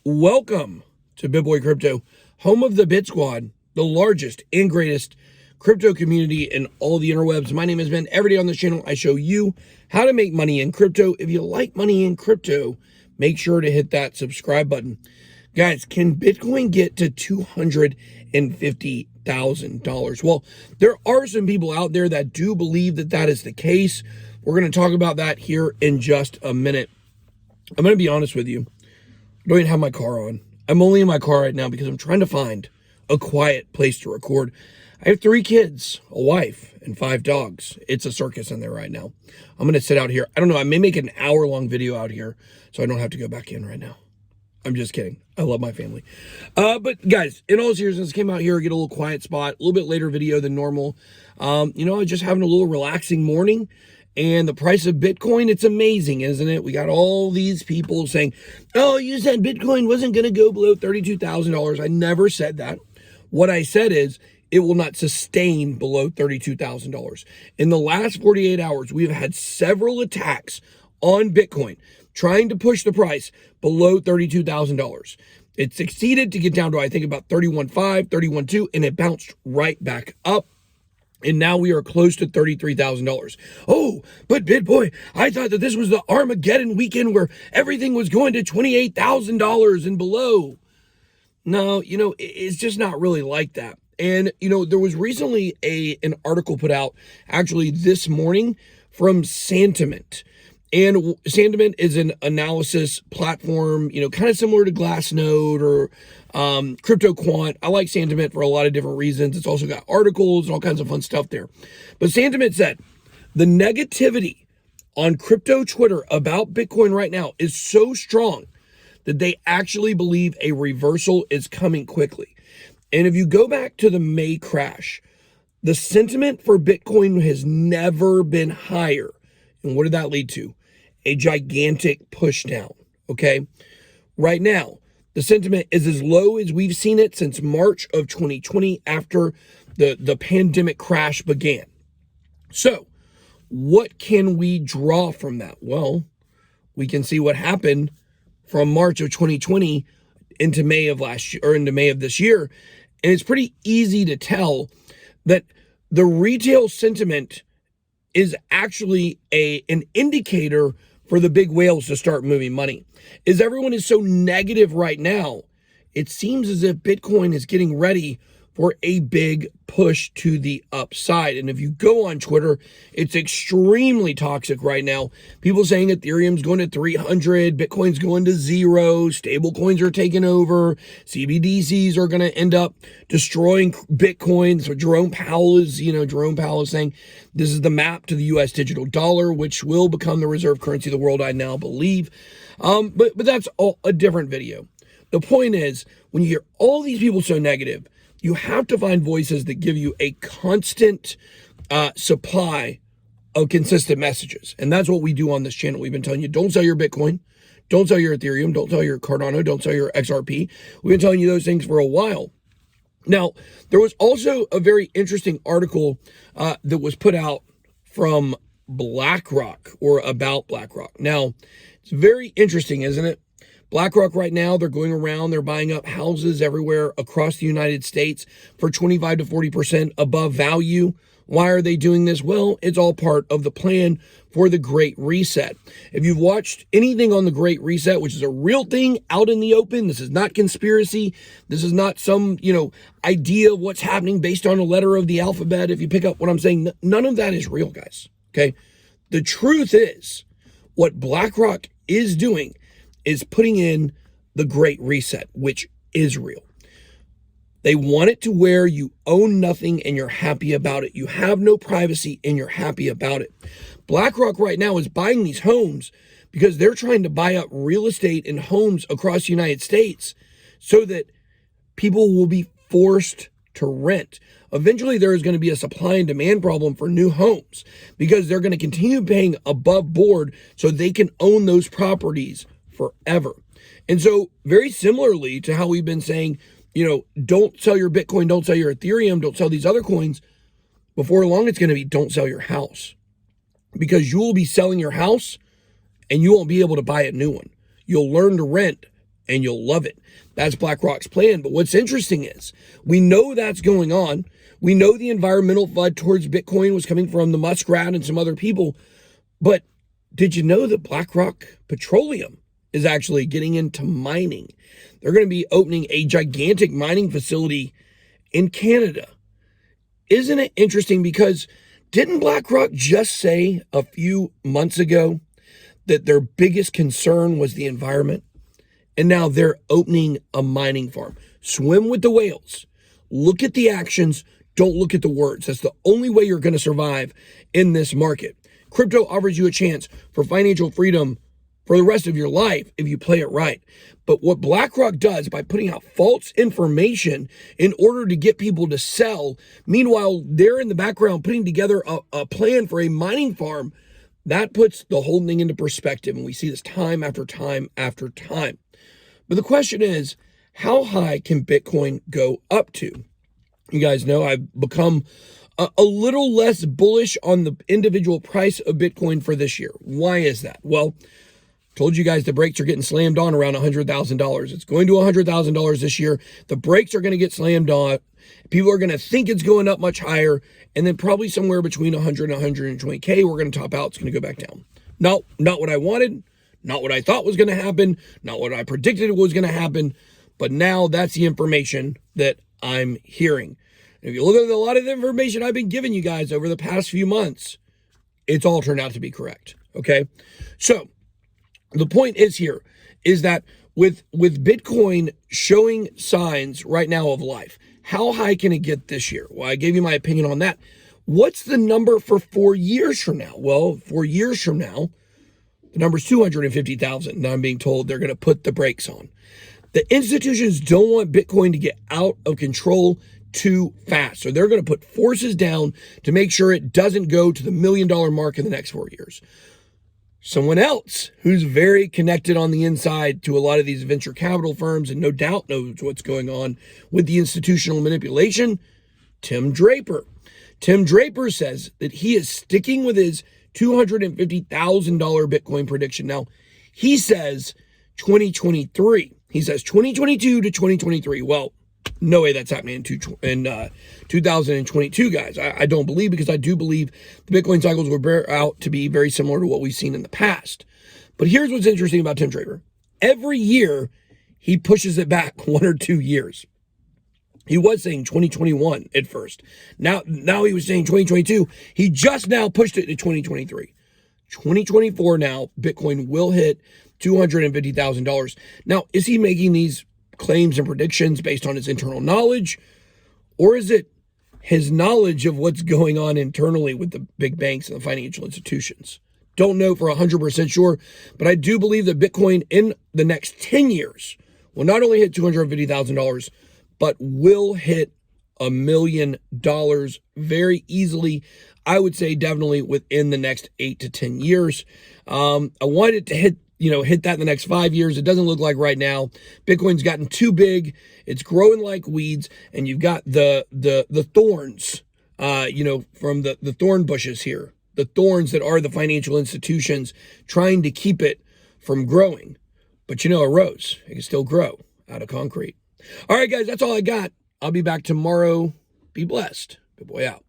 Welcome to BitBoy Crypto, home of the Bit Squad, the largest and greatest crypto community in all the interwebs. My name is Ben. Every day on this channel, I show you how to make money in crypto. If you like money in crypto, make sure to hit that subscribe button. Guys, can Bitcoin get to $250,000? Well, there are some people out there that do believe that that is the case. We're going to talk about that here in just a minute. I'm going to be honest with you. I don't even have my car on. I'm only in my car right now because I'm trying to find a quiet place to record. I have 3 kids, a wife, and 5 dogs. It's a circus in there right now. I'm going to sit out here. I don't know. I may make an hour-long video out here so I don't have to go back in right now. I'm just kidding. I love my family. But guys, in all seriousness, came out here, get a little quiet spot, a little bit later video than normal. I was just having a little relaxing morning. And the price of Bitcoin, it's amazing, isn't it? We got all these people saying, oh, you said Bitcoin wasn't going to go below $32,000. I never said that. What I said is it will not sustain below $32,000. In the last 48 hours, we've had several attacks on Bitcoin trying to push the price below $32,000. It succeeded to get down to, I think, about 31.5, 31.2, and it bounced right back up. And now we are close to $33,000. Oh, but BitBoy, I thought that this was the Armageddon weekend where everything was going to $28,000 and below. No, it's just not really like that. And, there was recently an article put out actually this morning from Santiment. And Santiment is an analysis platform, kind of similar to Glassnode or CryptoQuant. I like Santiment for a lot of different reasons. It's also got articles and all kinds of fun stuff there. But Santiment said, the negativity on crypto Twitter about Bitcoin right now is so strong that they actually believe a reversal is coming quickly. And if you go back to the May crash, the sentiment for Bitcoin has never been higher. And what did that lead to? A gigantic push down, okay? Right now, the sentiment is as low as we've seen it since March of 2020 after the pandemic crash began. So, what can we draw from that? Well, we can see what happened from March of 2020 into May of last year, or into May of this year. And it's pretty easy to tell that the retail sentiment is actually an indicator for the big whales to start moving money. As everyone is so negative right now, it seems as if Bitcoin is getting ready for a big push to the upside. And if you go on Twitter, it's extremely toxic right now. People saying Ethereum's going to 300, Bitcoin's going to 0, stable coins are taking over, CBDCs are going to end up destroying Bitcoin. So Jerome Powell is saying this is the map to the US digital dollar, which will become the reserve currency of the world, I now believe. But that's all a different video. The point is, when you hear all these people so negative, you have to find voices that give you a constant supply of consistent messages. And that's what we do on this channel. We've been telling you, don't sell your Bitcoin, don't sell your Ethereum, don't sell your Cardano, don't sell your XRP. We've been telling you those things for a while. Now, there was also a very interesting article that was put out from BlackRock, or about BlackRock. Now, it's very interesting, isn't it? BlackRock right now, they're going around, they're buying up houses everywhere across the United States for 25 to 40% above value. Why are they doing this? Well, it's all part of the plan for the Great Reset. If you've watched anything on the Great Reset, which is a real thing out in the open, this is not conspiracy. This is not some, idea of what's happening based on a letter of the alphabet. If you pick up what I'm saying, none of that is real, guys. Okay. The truth is, what BlackRock is doing is putting in the Great Reset, which is real. They want it to where you own nothing and you're happy about it. You have no privacy and you're happy about it. BlackRock right now is buying these homes because they're trying to buy up real estate and homes across the United States so that people will be forced to rent. Eventually, there is going to be a supply and demand problem for new homes because they're going to continue paying above board so they can own those properties forever. And so very similarly to how we've been saying, don't sell your Bitcoin, don't sell your Ethereum, don't sell these other coins, before long it's going to be don't sell your house, because you will be selling your house and you won't be able to buy a new one. You'll learn to rent and you'll love it. That's BlackRock's plan. But what's interesting is we know that's going on. We know the environmental FUD towards Bitcoin was coming from the Muskrat and some other people. But did you know that BlackRock Petroleum is actually getting into mining? They're going to be opening a gigantic mining facility in Canada. Isn't it interesting? Because didn't BlackRock just say a few months ago that their biggest concern was the environment? And now they're opening a mining farm. Swim with the whales. Look at the actions. Don't look at the words. That's the only way you're going to survive in this market. Crypto offers you a chance for financial freedom for the rest of your life if you play it right. But what BlackRock does by putting out false information in order to get people to sell, meanwhile, they're in the background putting together a plan for a mining farm, that puts the whole thing into perspective. And we see this time after time after time. But the question is, how high can Bitcoin go up to? You guys know I've become a little less bullish on the individual price of Bitcoin for this year. Why is that? Well, told you guys the brakes are getting slammed on around $100,000. It's going to $100,000 this year. The brakes are going to get slammed on. People are going to think it's going up much higher. And then probably somewhere between 100 and 120K, we're going to top out. It's going to go back down. No, not what I wanted. Not what I thought was going to happen. Not what I predicted was going to happen. But now that's the information that I'm hearing. If you look at a lot of the information I've been giving you guys over the past few months, it's all turned out to be correct. Okay. So the point is that with Bitcoin showing signs right now of life, how high can it get this year? Well, I gave you my opinion on that. What's the number for 4 years from now? Well, 4 years from now, the number's 250,000. Now I'm being told they're going to put the brakes on. The institutions don't want Bitcoin to get out of control too fast. So they're going to put forces down to make sure it doesn't go to the $1 million mark in the next 4 years. Someone else who's very connected on the inside to a lot of these venture capital firms and no doubt knows what's going on with the institutional manipulation, Tim Draper. Tim Draper says that he is sticking with his $250,000 Bitcoin prediction. Now, he says 2023. He says 2022 to 2023. Well, no way that's happening in 2022, guys. I don't believe, because I do believe the Bitcoin cycles will bear out to be very similar to what we've seen in the past. But here's what's interesting about Tim Draper. Every year, he pushes it back 1 or 2 years. He was saying 2021 at first. Now he was saying 2022. He just now pushed it to 2023. 2024 now, Bitcoin will hit $250,000. Now, is he making these claims and predictions based on his internal knowledge, or is it his knowledge of what's going on internally with the big banks and the financial institutions? Don't know for 100% sure, but I do believe that Bitcoin in the next 10 years will not only hit $250,000, but will hit $1 million very easily. I would say definitely within the next 8 to 10 years. I wanted it to hit that in the next 5 years. It doesn't look like right now. Bitcoin's gotten too big. It's growing like weeds. And you've got the thorns, from the thorn bushes here, the thorns that are the financial institutions trying to keep it from growing. But a rose, it can still grow out of concrete. All right, guys, that's all I got. I'll be back tomorrow. Be blessed. Good boy out.